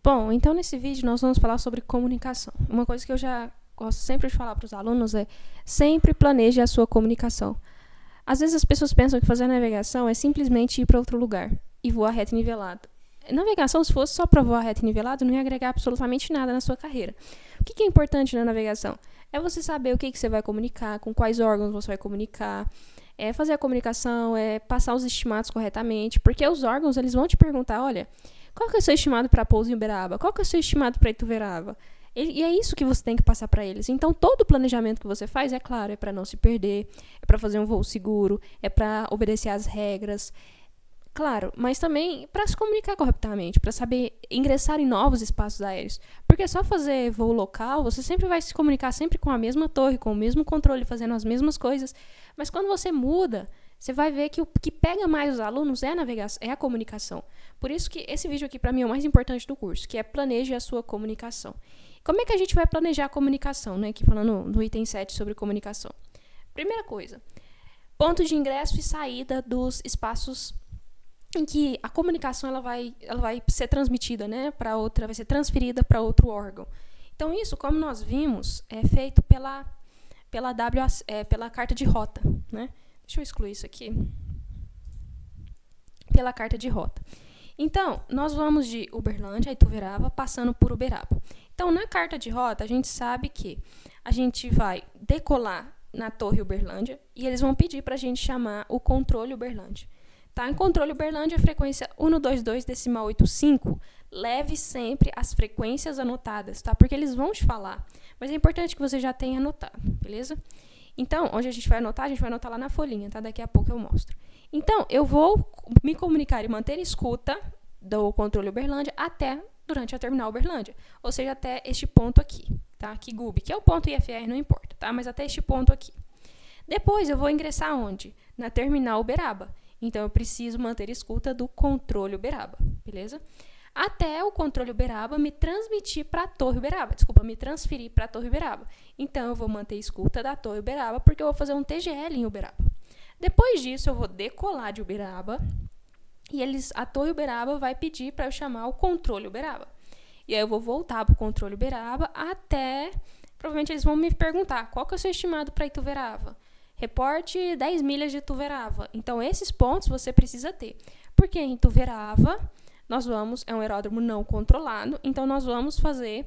Bom, então nesse vídeo nós vamos falar sobre comunicação. Uma coisa que eu já gosto sempre de falar para os alunos é sempre planeje a sua comunicação. Às vezes as pessoas pensam que fazer navegação é simplesmente ir para outro lugar e voar reto e nivelado. Navegação, se fosse só para voar reto e nivelado, não ia agregar absolutamente nada na sua carreira. O que é importante na navegação? É você saber o que você vai comunicar, com quais órgãos você vai comunicar, é fazer a comunicação, é passar os estimados corretamente, porque os órgãos eles vão te perguntar, olha, qual que é o seu estimado para pouso em Uberaba? Qual que é o seu estimado para Ituverava? E é isso que você tem que passar para eles. Então, todo o planejamento que você faz, é claro, é para não se perder, é para fazer um voo seguro, é para obedecer às regras. Claro, mas também para se comunicar corretamente, para saber ingressar em novos espaços aéreos. Porque só fazer voo local, você sempre vai se comunicar sempre com a mesma torre, com o mesmo controle, fazendo as mesmas coisas. Mas quando você muda, você vai ver que o que pega mais os alunos é a navegação, é a comunicação. Por isso que esse vídeo aqui para mim é o mais importante do curso, que é planeje a sua comunicação. Como é que a gente vai planejar a comunicação, né? Aqui falando no item 7 sobre comunicação. Primeira coisa, ponto de ingresso e saída dos espaços em que a comunicação ela vai ser transmitida, né, para outra, vai ser transferida para outro órgão. Então isso, como nós vimos, é feito pela carta de rota, né? Deixa eu excluir isso aqui. Pela carta de rota. Então, nós vamos de Uberlândia a Ituverava, passando por Uberaba. Então, na carta de rota, a gente sabe que a gente vai decolar na Torre Uberlândia e eles vão pedir para a gente chamar o controle Uberlândia. Tá? Em controle Uberlândia, frequência 122,85, leve sempre as frequências anotadas, tá? Porque eles vão te falar, mas é importante que você já tenha anotado, beleza? Então, onde a gente vai anotar lá na folhinha, tá? Daqui a pouco eu mostro. Então, eu vou me comunicar e manter escuta do controle Uberlândia até durante a terminal Uberlândia, ou seja, até este ponto aqui, tá? Aqui GUB, que é o ponto IFR, não importa, tá? Mas até este ponto aqui. Depois, eu vou ingressar onde? Na terminal Uberaba. Então, eu preciso manter escuta do controle Uberaba, beleza? Até o controle Uberaba me transmitir para a Torre Uberaba. Me transferir para a Torre Uberaba. Então, eu vou manter escuta da Torre Uberaba, porque eu vou fazer um TGL em Uberaba. Depois disso, eu vou decolar de Uberaba e a Torre Uberaba vai pedir para eu chamar o controle Uberaba. E aí eu vou voltar para o controle Uberaba até... Provavelmente eles vão me perguntar, qual que é o seu estimado para Ituverava? Reporte 10 milhas de Ituverava. Então, esses pontos você precisa ter. Porque em Ituverava, é um aeródromo não controlado, então nós vamos fazer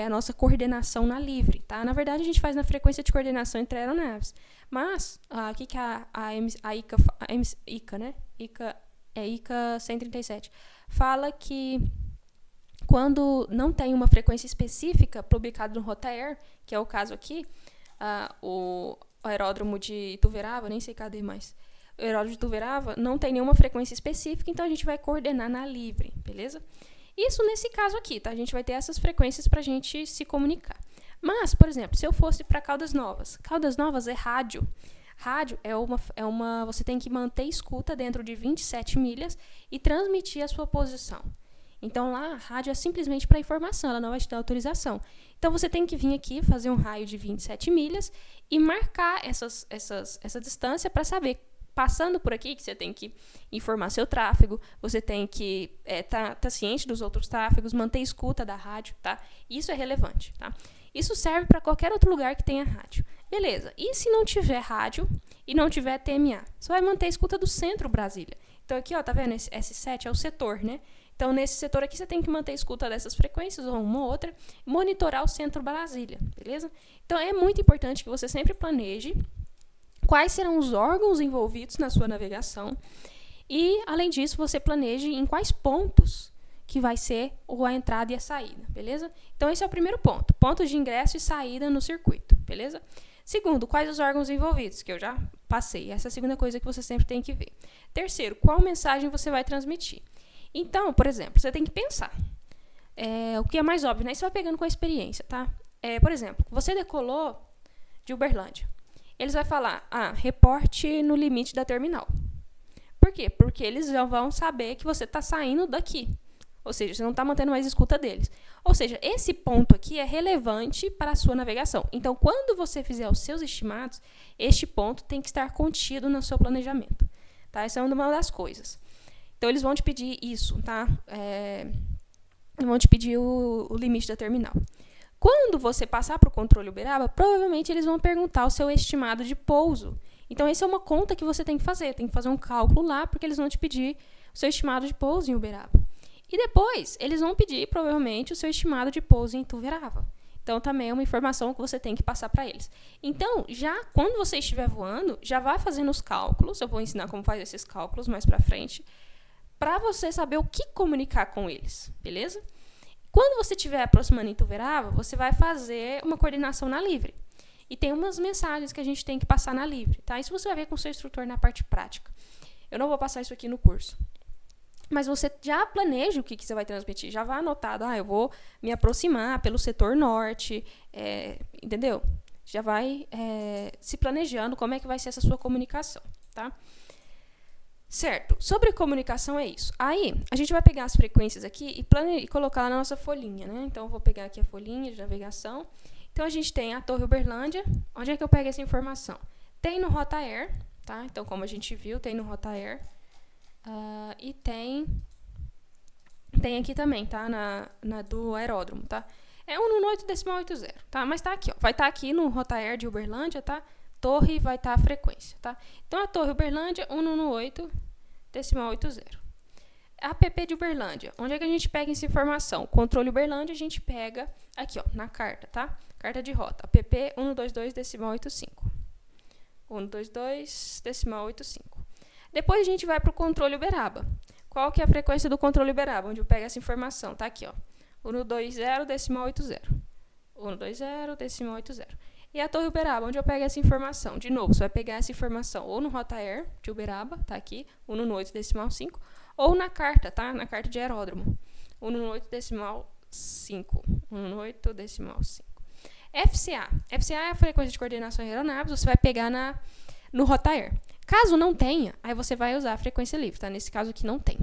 a nossa coordenação na livre, tá? Na verdade, a gente faz na frequência de coordenação entre aeronaves. Mas, aqui que ICA, né? ICA 137, fala que quando não tem uma frequência específica publicada no Rotair, que é o caso aqui, o aeródromo de Ituverava, nem sei cadê mais, o aeródromo de Ituverava não tem nenhuma frequência específica, então a gente vai coordenar na livre, beleza? Isso nesse caso aqui, tá? A gente vai ter essas frequências para a gente se comunicar. Mas, por exemplo, se eu fosse para Caldas Novas é rádio. Rádio você tem que manter escuta dentro de 27 milhas e transmitir a sua posição. Então, lá, a rádio é simplesmente para informação, ela não vai te dar autorização. Então, você tem que vir aqui, fazer um raio de 27 milhas e marcar essa distância para saber, passando por aqui, que você tem que informar seu tráfego, você tem que tá ciente dos outros tráfegos, manter escuta da rádio, tá? Isso é relevante, tá? Isso serve para qualquer outro lugar que tenha rádio. Beleza, e se não tiver rádio e não tiver TMA? Você vai manter a escuta do centro Brasília. Então, aqui, ó, tá vendo? Esse S7 é o setor, né? Então, nesse setor aqui, você tem que manter a escuta dessas frequências, ou uma ou outra, e monitorar o centro Brasília, beleza? Então, é muito importante que você sempre planeje quais serão os órgãos envolvidos na sua navegação e, além disso, você planeje em quais pontos que vai ser a entrada e a saída, beleza? Então, esse é o primeiro ponto, pontos de ingresso e saída no circuito, beleza? Segundo, quais os órgãos envolvidos, que eu já passei. Essa é a segunda coisa que você sempre tem que ver. Terceiro, qual mensagem você vai transmitir? Então, por exemplo, você tem que pensar. O que é mais óbvio, né? Isso vai pegando com a experiência, tá? Por exemplo, você decolou de Uberlândia. Eles vão falar, reporte no limite da terminal. Por quê? Porque eles já vão saber que você está saindo daqui. Ou seja, você não está mantendo mais escuta deles. Ou seja, esse ponto aqui é relevante para a sua navegação. Então, quando você fizer os seus estimados, este ponto tem que estar contido no seu planejamento. Tá? Essa é uma das coisas. Então, eles vão te pedir isso, tá? vão te pedir o limite da terminal. Quando você passar para o controle Uberaba, provavelmente eles vão perguntar o seu estimado de pouso. Então, essa é uma conta que você tem que fazer um cálculo lá, porque eles vão te pedir o seu estimado de pouso em Uberaba. E depois, eles vão pedir, provavelmente, o seu estimado de pouso em Ituverava. Então, também é uma informação que você tem que passar para eles. Então, já quando você estiver voando, já vai fazendo os cálculos. Eu vou ensinar como faz esses cálculos mais para frente, para você saber o que comunicar com eles, beleza? Quando você estiver aproximando em Ituverava, você vai fazer uma coordenação na livre. E tem umas mensagens que a gente tem que passar na livre, tá? Isso você vai ver com o seu instrutor na parte prática. Eu não vou passar isso aqui no curso. Mas você já planeja o que você vai transmitir. Já vai anotado, eu vou me aproximar pelo setor norte, entendeu? Já vai se planejando como é que vai ser essa sua comunicação, tá? Certo. Sobre comunicação é isso. Aí, a gente vai pegar as frequências aqui e colocar lá na nossa folhinha, né? Então, eu vou pegar aqui a folhinha de navegação. Então, a gente tem a Torre Uberlândia. Onde é que eu pego essa informação? Tem no Rotaer, tá? Então, como a gente viu, tem no Rotaer. E tem aqui também, tá? Na do aeródromo, tá? É 198,80, tá? Mas tá aqui, ó. Vai estar aqui no Rotaer de Uberlândia, tá? Torre vai estar a frequência, tá? Então, a Torre Uberlândia, 198,80. A app de Uberlândia, onde é que a gente pega essa informação? Controle Uberlândia, a gente pega aqui, ó, na carta, tá? Carta de rota, app 122,85. 122,85. Depois, a gente vai para o controle Uberaba. Qual que é a frequência do controle Uberaba? Onde eu pego essa informação, tá aqui, ó. 120,80. 120,80. E a Torre Uberaba, onde eu pego essa informação? De novo, você vai pegar essa informação ou no Rotaer de Uberaba, tá aqui, 198,5, ou na carta, tá? Na carta de aeródromo, 198,5. 198,5. FCA. FCA é a frequência de coordenação de aeronaves, você vai pegar no Rotaer. Caso não tenha, aí você vai usar a frequência livre, tá? Nesse caso aqui não tem.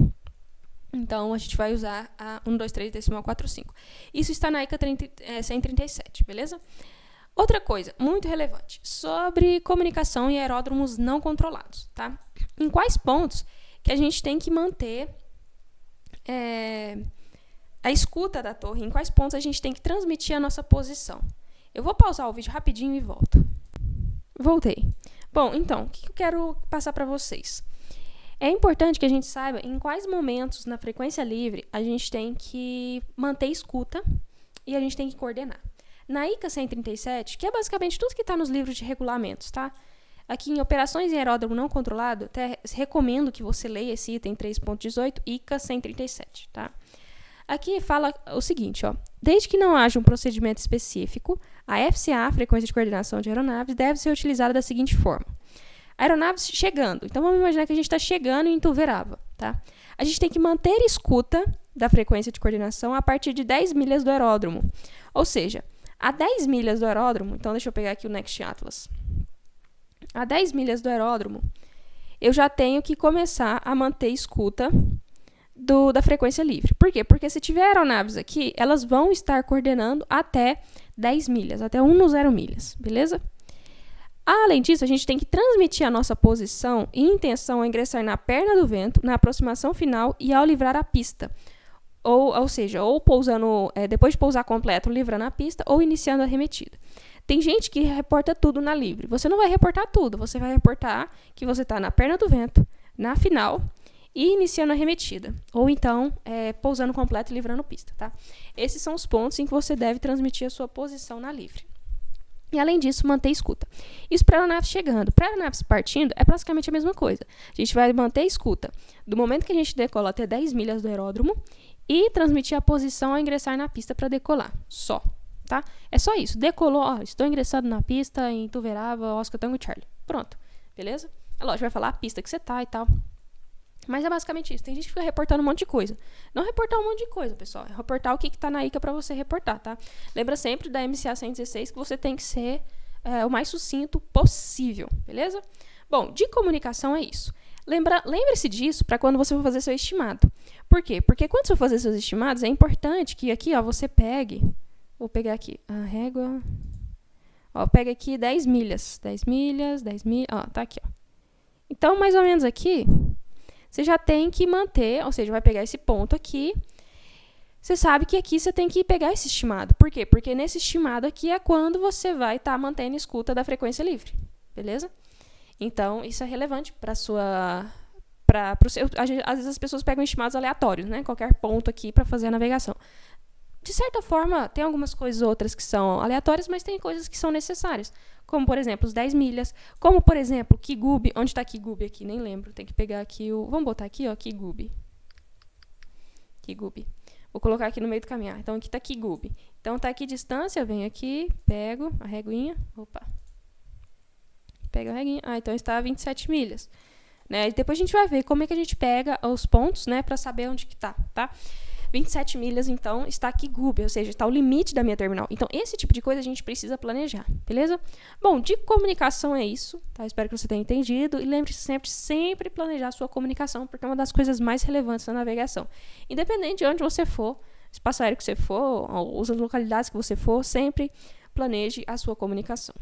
Então, a gente vai usar a 123,45. Isso está na ICA 137, beleza? Outra coisa muito relevante, sobre comunicação em aeródromos não controlados, tá? Em quais pontos que a gente tem que manter a escuta da torre, em quais pontos a gente tem que transmitir a nossa posição. Eu vou pausar o vídeo rapidinho e volto. Voltei. Bom, então, o que eu quero passar para vocês? É importante que a gente saiba em quais momentos na frequência livre a gente tem que manter escuta e a gente tem que coordenar. Na ICA 137, que é basicamente tudo que está nos livros de regulamentos, tá? Aqui em operações em aeródromo não controlado, até recomendo que você leia esse item 3.18, ICA 137, tá? Aqui fala o seguinte, ó. Desde que não haja um procedimento específico, a FCA, frequência de coordenação de aeronaves, deve ser utilizada da seguinte forma. Aeronaves chegando. Então, vamos imaginar que a gente está chegando em Ituverava, tá? A gente tem que manter escuta da frequência de coordenação a partir de 10 milhas do aeródromo. Ou seja, a 10 milhas do aeródromo, então deixa eu pegar aqui o Next Atlas. A 10 milhas do aeródromo, eu já tenho que começar a manter escuta da frequência livre. Por quê? Porque se tiver aeronaves aqui, elas vão estar coordenando até 10 milhas, até 1,0 milhas, beleza? Além disso, a gente tem que transmitir a nossa posição e intenção ao ingressar na perna do vento, na aproximação final e ao livrar a pista. Ou seja, ou pousando, depois de pousar completo, livrando a pista, ou iniciando a arremetida. Tem gente que reporta tudo na livre. Você não vai reportar tudo, você vai reportar que você está na perna do vento, na final e iniciando a arremetida. Ou então, pousando completo e livrando pista, tá? Esses são os pontos em que você deve transmitir a sua posição na livre. E, além disso, manter escuta. Isso para aeronaves chegando. Para aeronaves partindo, é praticamente a mesma coisa. A gente vai manter escuta do momento que a gente decola até 10 milhas do aeródromo e transmitir a posição ao ingressar na pista para decolar. Só, tá? É só isso. Decolou, ó, estou ingressando na pista em Ituverava, Oscar, Tango e Charlie. Pronto, beleza? É lógico, vai falar a pista que você tá e tal. Mas é basicamente isso. Tem gente que fica reportando um monte de coisa. Não reportar um monte de coisa, pessoal. É reportar o que está na ICA para você reportar, tá? Lembra sempre da MCA 116 que você tem que ser o mais sucinto possível, beleza? Bom, de comunicação é isso. Lembre-se disso para quando você for fazer seu estimado. Por quê? Porque quando você for fazer seus estimados, é importante que aqui, ó, você pegue... Vou pegar aqui a régua... Ó, pega aqui 10 milhas. 10 milhas, 10 milhas... Ó, tá aqui, ó. Então, mais ou menos aqui... Você já tem que manter, ou seja, vai pegar esse ponto aqui. você sabe que aqui você tem que pegar esse estimado. Por quê? Porque nesse estimado aqui é quando você vai estar mantendo escuta da frequência livre. Beleza? Então, isso é relevante para sua... às vezes as pessoas pegam estimados aleatórios, né? Qualquer ponto aqui para fazer a navegação. De certa forma, tem algumas coisas outras que são aleatórias, mas tem coisas que são necessárias. Como, por exemplo, os 10 milhas. Como, por exemplo, Kigube. Onde está Kigube aqui? Nem lembro. Tem que pegar aqui o... Vamos botar aqui, ó, Kigube. Kigube. Vou colocar aqui no meio do caminhar. Então, aqui está Kigube. Então, tá aqui distância. Venho aqui, pego a reguinha. Opa. Pego a reguinha. Ah, então está a 27 milhas. Né? E depois a gente vai ver como é que a gente pega os pontos, né, para saber onde que tá? 27 milhas, então, está aqui Kigube, ou seja, está o limite da minha terminal. Então, esse tipo de coisa a gente precisa planejar, beleza? Bom, de comunicação é isso, tá? Espero que você tenha entendido. E lembre-se sempre planejar a sua comunicação, porque é uma das coisas mais relevantes na navegação. Independente de onde você for, espaço aéreo que você for, ou as localidades que você for, sempre planeje a sua comunicação.